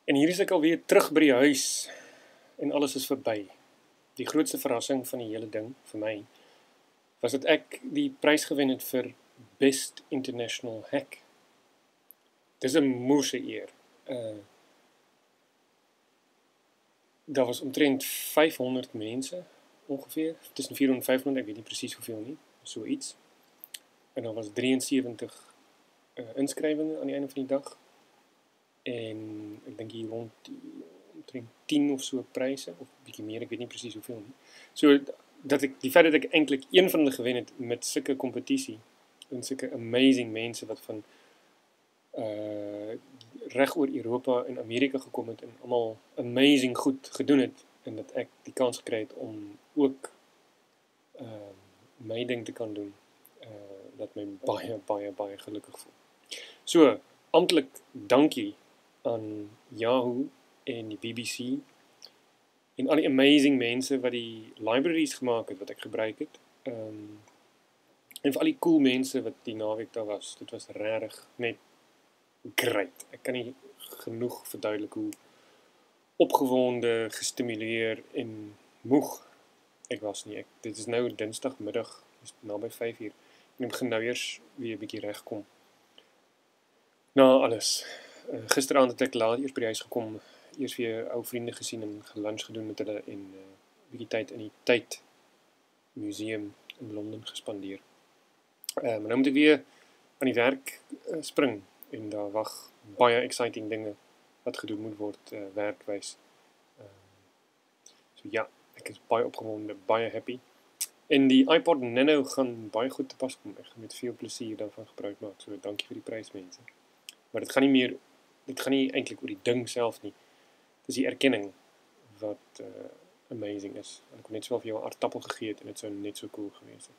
En hier is ek alweer terug by die huis en alles is verby. Die grootste verrassing van die hele ding vir my was dat ek die prys gewen het vir Best International Hack. Dis 'n moerse eer. Daar was omtrent 500 mense ongeveer, tussen 400 en 500, ek weet nie presies hoeveel nie, so iets. En daar was 73 inskrywinge aan die einde van die dag. En ek dink hier rond omtrent 10 of so pryse, of bietjie meer, ek weet nie presies hoeveel nie. So, die feit dat ek eintlik een van hulle gewen het met sulke kompetisie, en sulke amazing mense wat van reg oor Europa en Amerika gekom het en almal amazing goed gedoen het, en dat ek die kans gekry het om ook my ding te kan doen, dat my baie gelukkig voel. So, amptelik dankie aan Yahoo en die BBC en al die amazing mense wat die libraries gemaak het wat ek gebruik het, en vir al die cool mense wat die naweek daar was. Dit was regtig net great. Ek kan nie genoeg verduidelik hoe opgewonde, gestimuleer en moeg ek was nie. Dit is nou dinsdagmiddag, is naby 5 uur, en ek begin nou eers weer 'n bietjie regkom na alles. Gisteraand het ek laat eers by die huis gekom, eers weer ou vriende gesien en gelunch gedoen met hulle en bietjie tyd in die Tate Museum in Londen gespandeer. Maar nou moet ek weer aan die werk spring en daar wag baie exciting dinge wat gedoen moet word werkwys. So ja, ek is baie opgewonde, baie happy. En die iPod Nano gaan baie goed te pas kom. Ek gaan met veel plesier daarvan gebruik maak. So dankie vir die prys, mense. Maar dit gaan nie eintlik oor die ding self nie. Dis die erkenning wat amazing is. Ek kon net so vir jou 'n aardappel gegee het en dit sou net so cool gewees het.